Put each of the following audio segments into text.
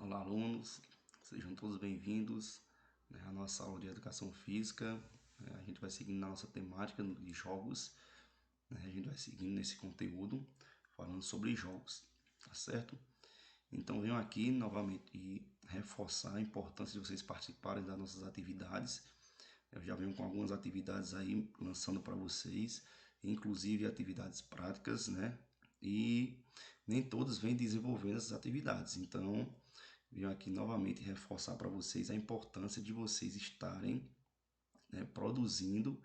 Olá, alunos, sejam todos bem-vindos, à nossa aula de Educação Física. A gente vai seguindo na nossa temática de jogos, a gente vai seguindo nesse conteúdo falando sobre jogos, tá certo? Então venho aqui novamente reforçar a importância de vocês participarem das nossas atividades. Eu já venho com algumas atividades aí lançando para vocês, inclusive atividades práticas, E nem todos vêm desenvolvendo essas atividades, então venho aqui novamente reforçar para vocês a importância de vocês estarem produzindo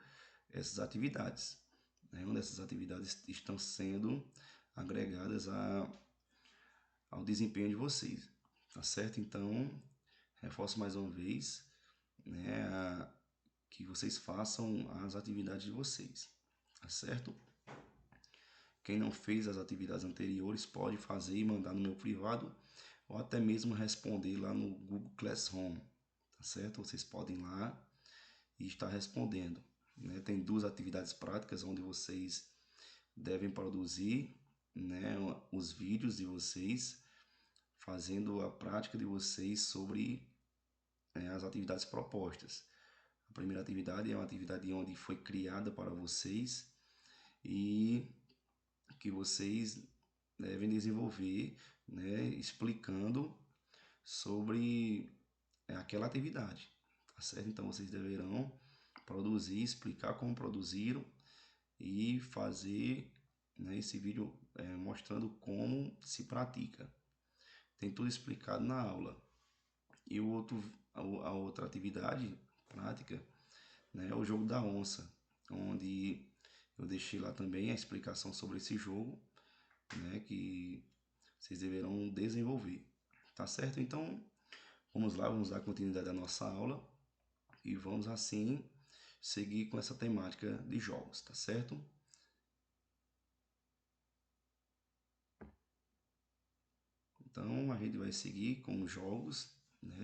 essas atividades. Onde essas atividades estão sendo agregadas ao desempenho de vocês, tá certo? Então, reforço mais uma vez que vocês façam as atividades de vocês, tá certo? Quem não fez as atividades anteriores pode fazer e mandar no meu privado ou até mesmo responder lá no Google Classroom, tá certo? Vocês podem ir lá e estar respondendo. Tem duas atividades práticas onde vocês devem produzir os vídeos de vocês, fazendo a prática de vocês sobre as atividades propostas. A primeira atividade é uma atividade onde foi criada para vocês e que vocês devem desenvolver, explicando sobre aquela atividade, tá certo? Então vocês deverão produzir, explicar como produziram e fazer esse vídeo mostrando como se pratica. Tem tudo explicado na aula. E a outra atividade prática é o jogo da onça, onde eu deixei lá também a explicação sobre esse jogo, que vocês deverão desenvolver, tá certo? Então, vamos lá, vamos dar continuidade à nossa aula e vamos assim seguir com essa temática de jogos, tá certo? Então, a gente vai seguir com jogos,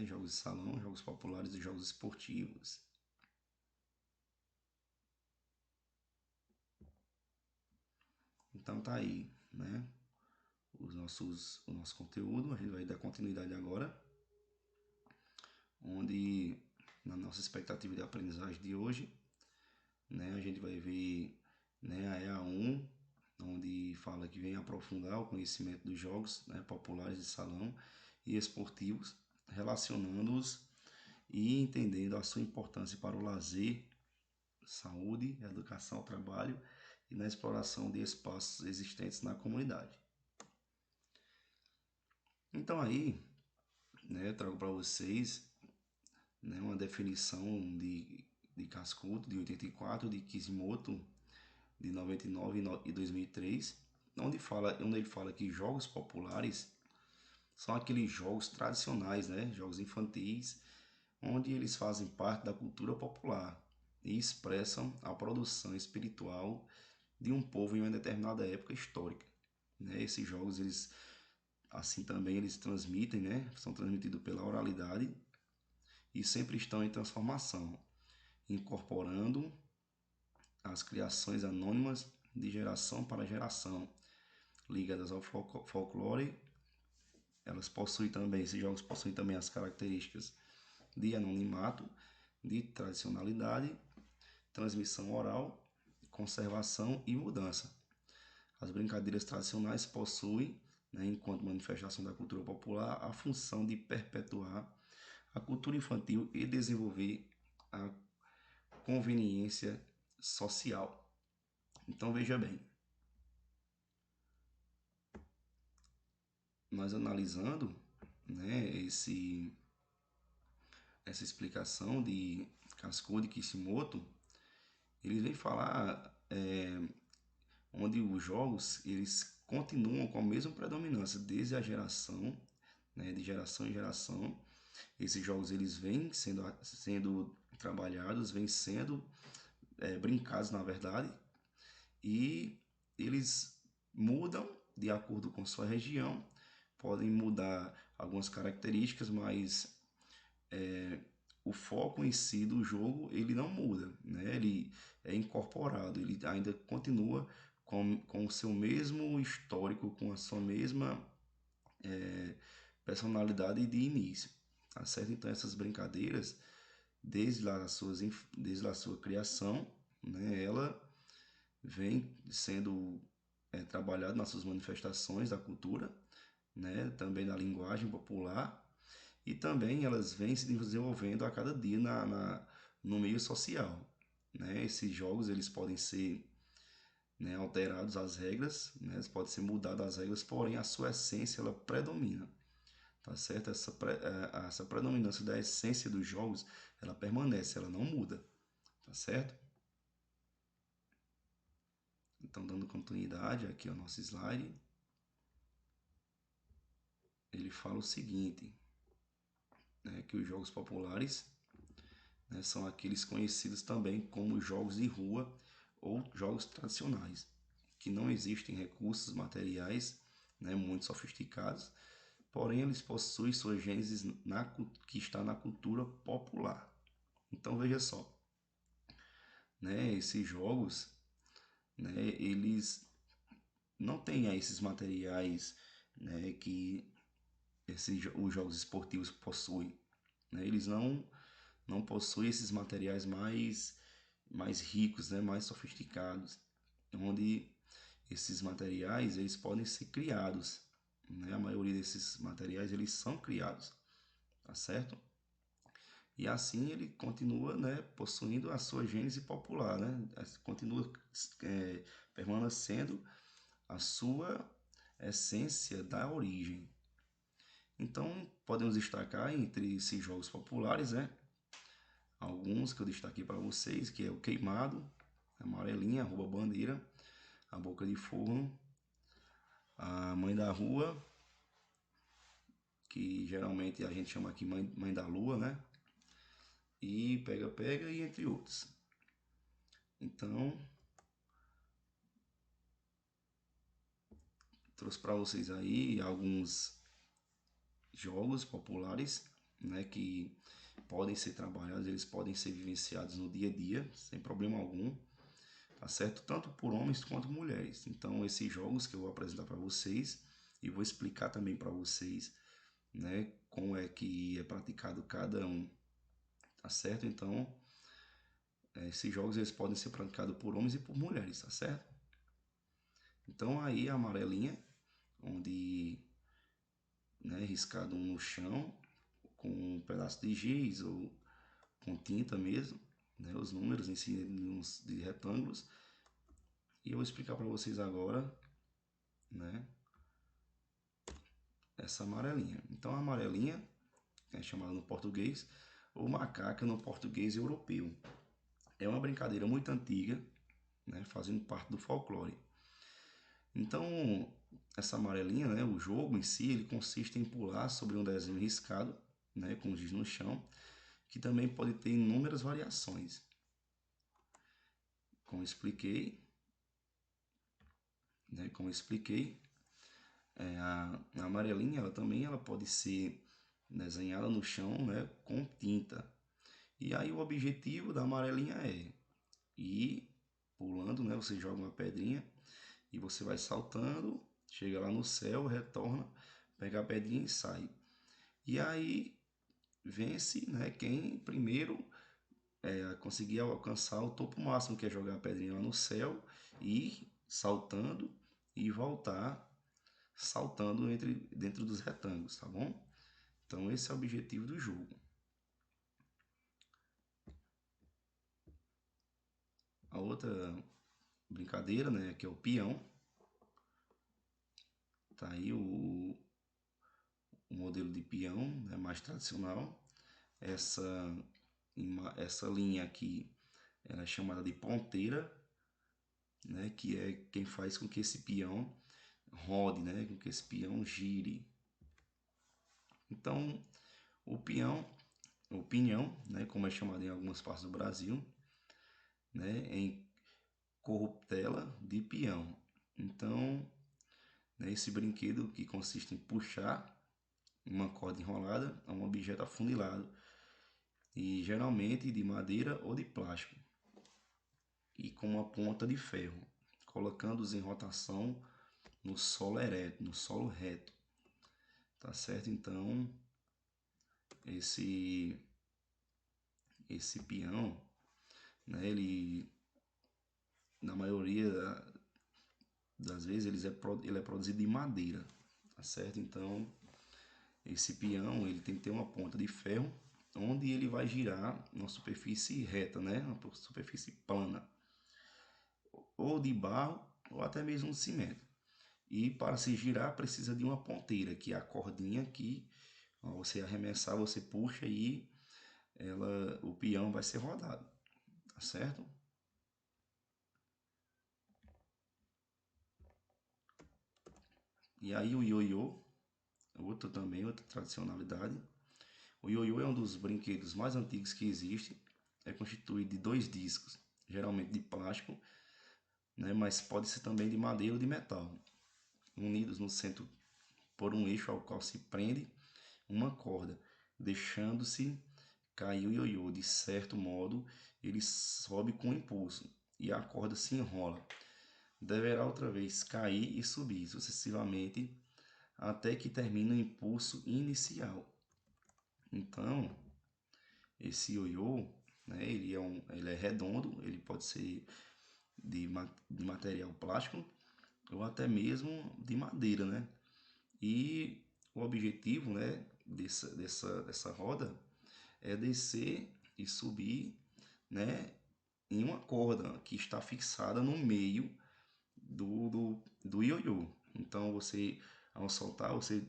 jogos de salão, jogos populares e jogos esportivos. Então tá aí, o nosso conteúdo. A gente vai dar continuidade agora, onde na nossa expectativa de aprendizagem de hoje, a gente vai ver a EA1, onde fala que vem aprofundar o conhecimento dos jogos populares de salão e esportivos, relacionando-os e entendendo a sua importância para o lazer, saúde, educação ao trabalho e na exploração de espaços existentes na comunidade. Então aí, eu trago para vocês uma definição de Cascudo, de 84, de Kishimoto, de 99 e 2003, onde ele fala que jogos populares são aqueles jogos tradicionais, jogos infantis, onde eles fazem parte da cultura popular e expressam a produção espiritual de um povo em uma determinada época histórica. Esses jogos, eles assim também eles transmitem, são transmitidos pela oralidade e sempre estão em transformação, incorporando as criações anônimas de geração para geração, ligadas ao folclore. Esses jogos possuem também as características de anonimato, de tradicionalidade, transmissão oral, conservação e mudança. As brincadeiras tradicionais possuem, enquanto manifestação da cultura popular, a função de perpetuar a cultura infantil e desenvolver a conveniência social. Então veja bem, nós analisando essa explicação de Cascudo e Kishimoto, eles vêm falar onde os jogos eles continuam com a mesma predominância desde a geração, de geração em geração. Esses jogos eles vêm sendo trabalhados, vêm sendo brincados na verdade, e eles mudam de acordo com sua região, podem mudar algumas características, mas o foco em si do jogo ele não muda, ele é incorporado, ele ainda continua com o seu mesmo histórico, com a sua mesma personalidade de início, tá certo? Então essas brincadeiras, desde a sua criação, né, ela vem sendo trabalhada nas suas manifestações da cultura, né, também na linguagem popular, e também elas vêm se desenvolvendo a cada dia no meio social, né? Esses jogos eles podem ser, né, alterados as regras, né, pode ser mudado as regras, porém a sua essência ela predomina, tá certo? Essa predominância da essência dos jogos, ela permanece, ela não muda, tá certo? Então, dando continuidade aqui ao nosso slide, ele fala o seguinte, né, que os jogos populares, né, são aqueles conhecidos também como jogos de rua ou jogos tradicionais, que não existem recursos materiais, né, muito sofisticados, porém eles possuem sua gênese que está na cultura popular. Então veja só, né, esses jogos, né, eles não têm esses materiais, né, que os jogos esportivos possuem, né? Eles não possuem esses materiais mais ricos, né, mais sofisticados, onde esses materiais eles podem ser criados, né? A maioria desses materiais eles são criados, tá certo? E assim ele continua, né, possuindo a sua gênese popular, né? Continua permanecendo a sua essência da origem. Então, podemos destacar entre esses jogos populares, né, alguns que eu destaquei para vocês, que é o queimado, a amarelinha, a rouba-bandeira, a boca de forno, a mãe da rua, que geralmente a gente chama aqui mãe da lua, né? E pega-pega e entre outros. Então, trouxe para vocês aí alguns jogos populares, né, que podem ser trabalhados, eles podem ser vivenciados no dia a dia, sem problema algum, tá certo? Tanto por homens quanto mulheres. Então, esses jogos que eu vou apresentar para vocês e vou explicar também para vocês, né, como é que é praticado cada um, tá certo? Então, esses jogos eles podem ser praticados por homens e por mulheres, tá certo? Então, aí a amarelinha, onde, né, riscado um no chão com um pedaço de giz ou com tinta mesmo, né, os números em si de retângulos. E eu vou explicar para vocês agora, né, essa amarelinha. Então, a amarelinha é chamada no português ou macaca no português europeu. É uma brincadeira muito antiga, né, fazendo parte do folclore. Então, essa amarelinha, né, o jogo em si, ele consiste em pular sobre um desenho riscado, né, com giz no chão, que também pode ter inúmeras variações. Como expliquei, né, como expliquei, a amarelinha ela pode ser desenhada no chão, né, com tinta. E aí o objetivo da amarelinha é ir pulando, né, você joga uma pedrinha e você vai saltando, chega lá no céu, retorna, pega a pedrinha e sai. E aí vence, né, quem primeiro conseguir alcançar o topo máximo, que é jogar a pedrinha lá no céu, ir saltando e voltar saltando dentro dos retângulos, tá bom? Então esse é o objetivo do jogo. A outra brincadeira, né, que é o peão. Tá aí o modelo de peão, né, mais tradicional. Essa linha aqui ela é chamada de ponteira, né, que é quem faz com que esse peão rode, né, com que esse peão gire. Então, o pinhão, né, como é chamado em algumas partes do Brasil, né, em corruptela de peão. Então, né, esse brinquedo que consiste em puxar uma corda enrolada a um objeto afunilado, e geralmente de madeira ou de plástico, e com uma ponta de ferro, colocando-os em rotação no solo ereto, no solo reto. tá certo? Então, esse peão, né, ele, na maioria das vezes, ele é produzido de madeira, tá certo? Então, esse peão, ele tem que ter uma ponta de ferro, onde ele vai girar numa superfície reta, né, uma superfície plana, ou de barro, ou até mesmo de cimento. E para se girar, precisa de uma ponteira, que é a cordinha que, ao você arremessar, você puxa e o peão vai ser rodado, tá certo? E aí o ioiô, outra tradicionalidade. O ioiô é um dos brinquedos mais antigos que existe. É constituído de dois discos, geralmente de plástico, né, mas pode ser também de madeira ou de metal, unidos no centro por um eixo ao qual se prende uma corda, deixando-se cair o ioiô. De certo modo, ele sobe com impulso e a corda se enrola. Deverá outra vez cair e subir sucessivamente até que termine o impulso inicial. Então, esse ioiô, né, ele é redondo, ele pode ser de material plástico ou até mesmo de madeira, né? E o objetivo, né, dessa roda é descer e subir, né, em uma corda que está fixada no meio do ioiô. Então você, ao soltar, você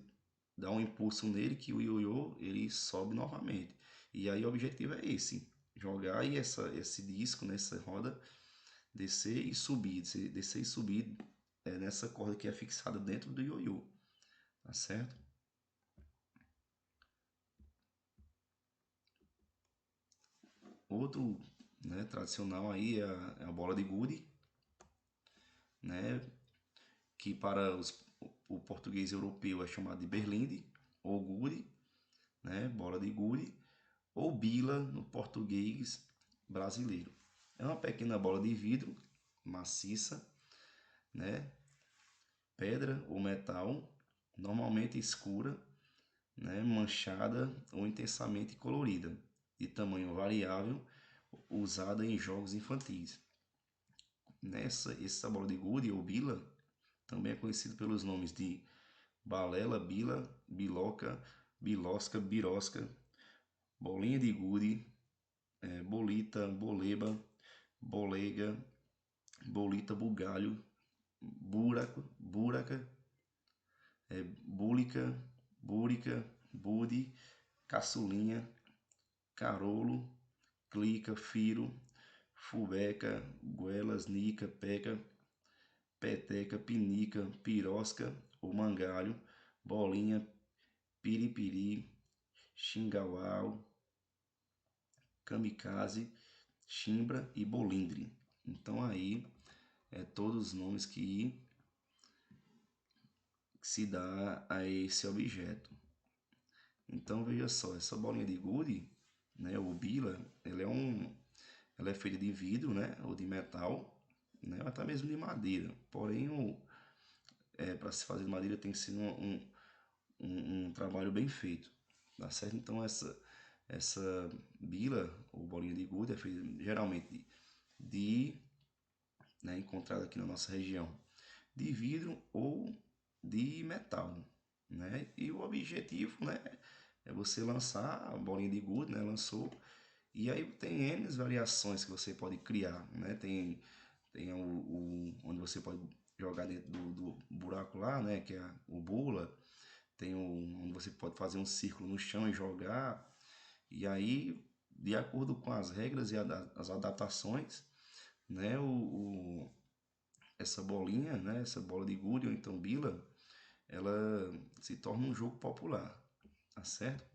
dá um impulso nele que o ioiô ele sobe novamente. E aí o objetivo é esse, jogar e esse disco nessa roda descer e subir, descer e subir nessa corda que é fixada dentro do ioiô, tá certo? Outro, né, tradicional aí é a bola de gude, né, que para o português europeu é chamado de berlinde ou gude, né, bola de gude, ou bila no português brasileiro. É uma pequena bola de vidro maciça, né, pedra ou metal, normalmente escura, né, manchada ou intensamente colorida, de tamanho variável, usada em jogos infantis. Essa bola de gude ou bila também é conhecido pelos nomes de balela, bila, biloca, bilosca, birosca, bolinha de gude, bolita, boleba, bolega, bolita, bugalho, buraca, búlica, búrica, bude, caçulinha, carolo, clica, firo, fubeca, goelas, nica, peca, peteca, pinica, pirosca ou mangalho, bolinha, piripiri, xingauau, kamikaze, chimbra e bolindre. Então aí todos os nomes que se dá a esse objeto. Então veja só, essa bolinha de gude, né, ou bila, ela é feita de vidro, né, ou de metal, né, ou até mesmo de madeira. Porém, para se fazer de madeira tem que ser um trabalho bem feito, tá certo? Então essa bila ou bolinha de gude é feita geralmente né, encontrada aqui na nossa região, de vidro ou de metal, né? E o objetivo, né, é você lançar a bolinha de gude, né? Lançou e aí tem N variações que você pode criar, né? Tem onde você pode jogar dentro do buraco lá, né? Que é o bula. Tem onde você pode fazer um círculo no chão e jogar. E aí, de acordo com as regras e as adaptações, né? Essa bolinha, né? Essa bola de gude ou então bila, ela se torna um jogo popular, tá certo?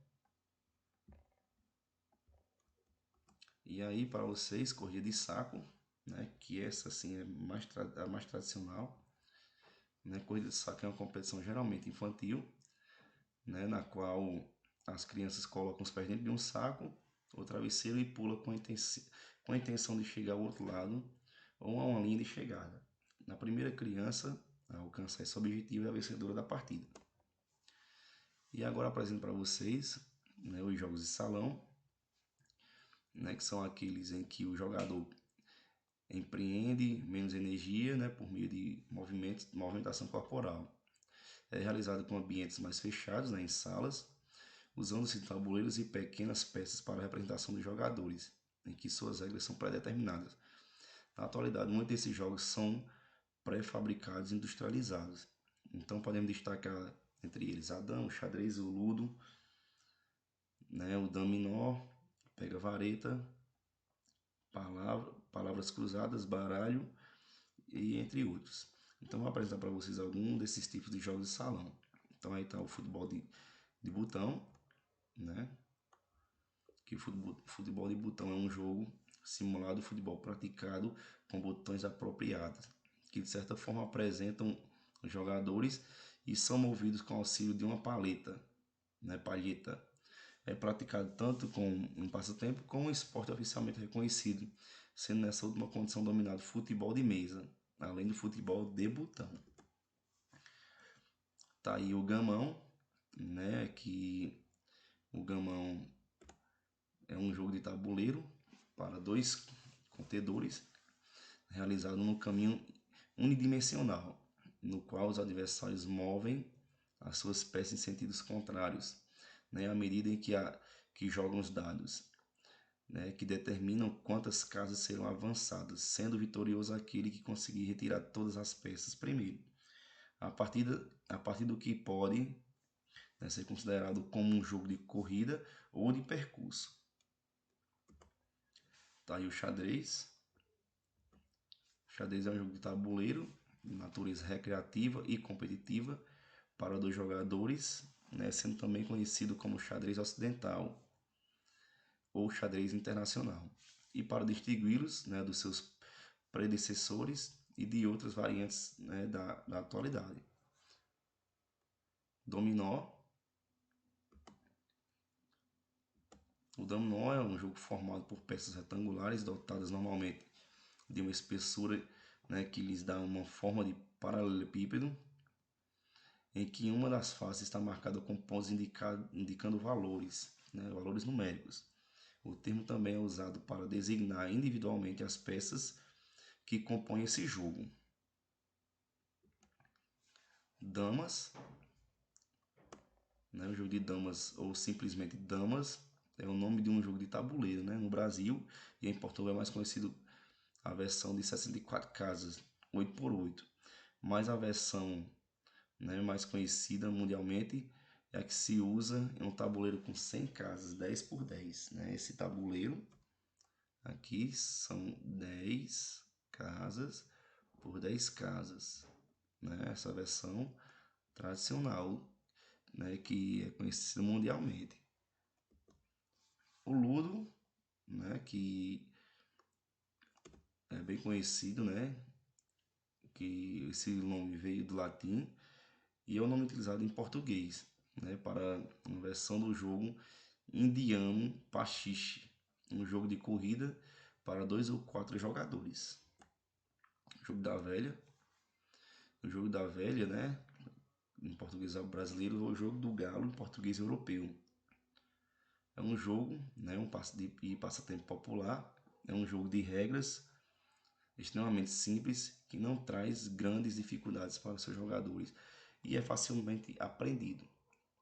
E aí, para vocês, corrida de saco, né? Que essa assim é a mais tradicional, né? Corrida de saco é uma competição geralmente infantil, né? Na qual as crianças colocam os pés dentro de um saco ou travesseiro e pula com a intenção de chegar ao outro lado ou a uma linha de chegada. Na primeira criança a alcançar esse objetivo é a vencedora da partida. E agora apresento para vocês, né, os jogos de salão, né, que são aqueles em que o jogador empreende menos energia, né, por meio de movimentação corporal. É realizado com ambientes mais fechados, né, em salas, usando-se tabuleiros e pequenas peças para a representação dos jogadores, em que suas regras são pré-determinadas. Na atualidade, muitos desses jogos são pré-fabricados e industrializados. Então podemos destacar entre eles a dama, o xadrez, o ludo, né, o dominó, pega-vareta, palavras cruzadas, baralho e entre outros. Então vou apresentar para vocês alguns desses tipos de jogos de salão. Então aí está o futebol de botão, né? Que o futebol de botão é um jogo simulado de futebol praticado com botões apropriados, que de certa forma apresentam os jogadores e são movidos com auxílio de uma paleta, né? Palheta. É praticado tanto como um passatempo como um esporte oficialmente reconhecido, sendo nessa última condição dominado futebol de mesa, além do futebol de botão. Tá aí o gamão, né? Que o gamão é um jogo de tabuleiro para 2 contadores, realizado no caminho unidimensional, no qual os adversários movem as suas peças em sentidos contrários, né, à medida em que jogam os dados, né, que determinam quantas casas serão avançadas, sendo vitorioso aquele que conseguir retirar todas as peças primeiro, a partir do que pode, né, ser considerado como um jogo de corrida ou de percurso. Tá aí o xadrez. O xadrez é um jogo de tabuleiro de natureza recreativa e competitiva para 2 jogadores, né, sendo também conhecido como xadrez ocidental ou xadrez internacional, e para distingui-los, né, dos seus predecessores e de outras variantes, né, da atualidade. Dominó. O dominó é um jogo formado por peças retangulares dotadas normalmente de uma espessura, né, que lhes dá uma forma de paralelepípedo, em que uma das faces está marcada com pontos indicando valores, né, valores numéricos. O termo também é usado para designar individualmente as peças que compõem esse jogo. Damas, né, o jogo de damas ou simplesmente damas é o nome de um jogo de tabuleiro, né, no Brasil, e em Portugal é mais conhecido a versão de 64 casas, 8x8, mas a versão, né, mais conhecida mundialmente é a que se usa em um tabuleiro com 100 casas, 10x10. Né? Esse tabuleiro aqui são 10 casas por 10 casas. Né? Essa versão tradicional, né, que é conhecida mundialmente. O Ludo, né, que é bem conhecido, né, que esse nome veio do latim e é o nome utilizado em português, né, para uma versão do jogo indiano pachiche, um jogo de corrida para 2 ou 4 jogadores. O jogo da velha. O jogo da velha, né, em português brasileiro, é o jogo do galo em português europeu. É um jogo, né, um passatempo popular, é um jogo de regras extremamente simples que não traz grandes dificuldades para os seus jogadores e é facilmente aprendido.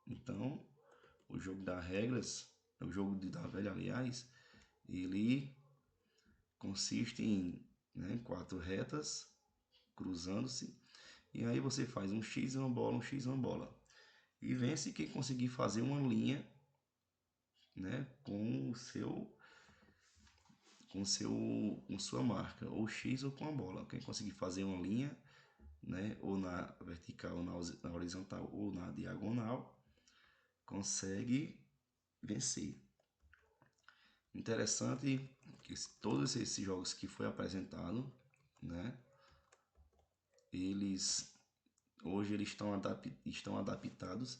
Então, o jogo das regras, o jogo da velha, aliás, ele consiste em, né, 4 retas cruzando-se e aí você faz um X, uma bola, um X, uma bola. E vence quem conseguir fazer uma linha, né, com sua marca, ou X ou com a bola. Quem conseguir fazer uma linha, né, ou na vertical, ou na horizontal ou na diagonal, consegue vencer. Interessante que todos esses jogos que foi apresentado, né, hoje eles estão adaptados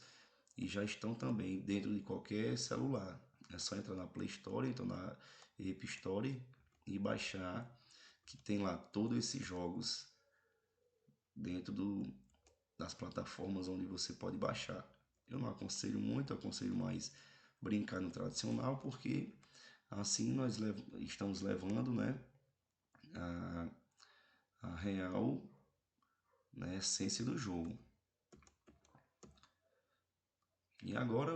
e já estão também dentro de qualquer celular. É só entrar na Play Store, entrar na App Store e baixar, que tem lá todos esses jogos dentro das plataformas onde você pode baixar. eu não aconselho muito, eu aconselho mais brincar no tradicional, porque assim nós estamos levando, né, a, a real, né, essência do jogo. E agora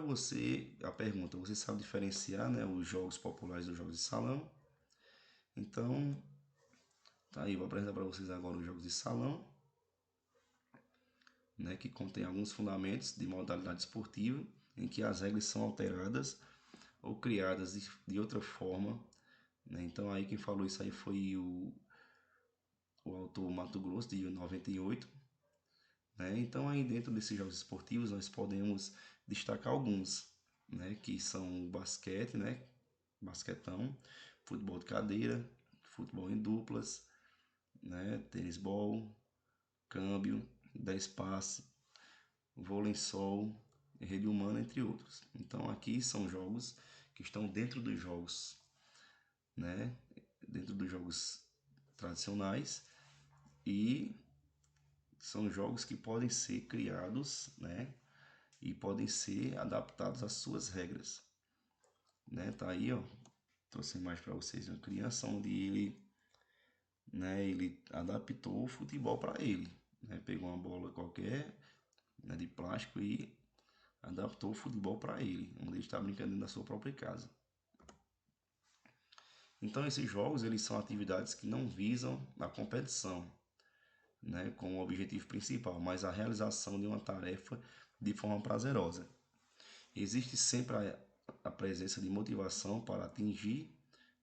a pergunta, você sabe diferenciar, né, os jogos populares dos jogos de salão? Então, tá aí, vou apresentar para vocês agora os jogos de salão, né, que contém alguns fundamentos de modalidade esportiva, em que as regras são alteradas ou criadas de outra forma, né? Então aí quem falou isso aí foi o autor Mato Grosso, de 98, né? Então aí dentro desses jogos esportivos nós podemos destacar alguns, né, que são o basquete, né, basquetão, futebol de cadeira, futebol em duplas, né, tênis-bol, câmbio, 10 passe, vôlei-sol, rede humana, entre outros. Então aqui são jogos que estão dentro dos jogos, né, dentro dos jogos tradicionais, e são jogos que podem ser criados, né, e podem ser adaptados às suas regras, né? Tá aí, ó, trouxe mais para vocês uma criança onde ele, né, ele adaptou o futebol para ele, né? Pegou uma bola qualquer, né, de plástico e adaptou o futebol para ele, onde ele está brincando dentro da sua própria casa. Então esses jogos eles são atividades que não visam a competição, né, como objetivo principal, mas a realização de uma tarefa de forma prazerosa. Existe sempre a presença de motivação para atingir,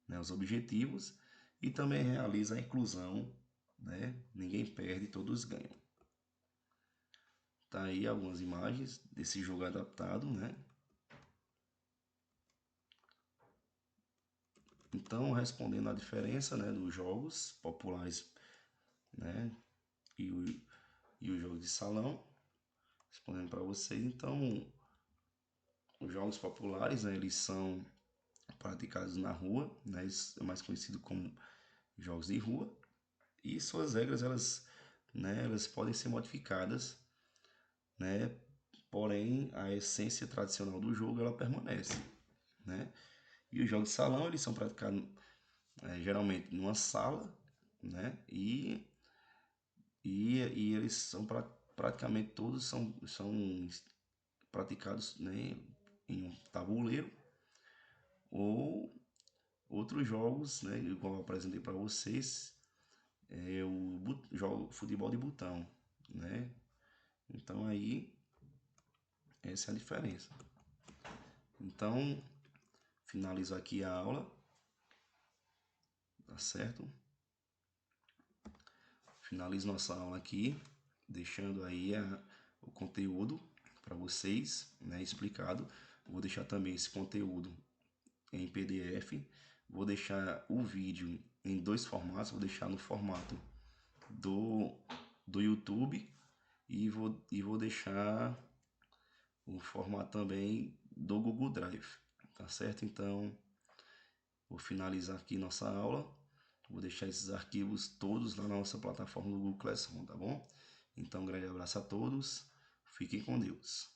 né, os objetivos, e também realiza a inclusão, né? Ninguém perde, todos ganham. Tá aí algumas imagens desse jogo adaptado, né? Então, respondendo à diferença, né, dos jogos populares, né, e, e os jogos de salão, respondendo para vocês, então, os jogos populares, né, eles são praticados na rua, né, isso é mais conhecido como jogos de rua, e suas regras, elas, né, elas podem ser modificadas, né, porém a essência tradicional do jogo ela permanece, né? E os jogos de salão eles são praticados geralmente numa sala, né? E eles são praticamente todos são praticados, né, em um tabuleiro ou outros jogos, né, igual eu apresentei para vocês, jogo futebol de botão, né? Então aí essa é a diferença. Então finalizo aqui a aula, tá certo? Finalizo nossa aula aqui, deixando aí o conteúdo para vocês, né, explicado. Vou deixar também esse conteúdo em PDF. Vou deixar o vídeo em dois formatos. Vou deixar no formato do YouTube e vou deixar o formato também do Google Drive, tá certo? Então, vou finalizar aqui nossa aula. Vou deixar esses arquivos todos lá na nossa plataforma do Google Classroom, tá bom? Então, um grande abraço a todos. Fiquem com Deus.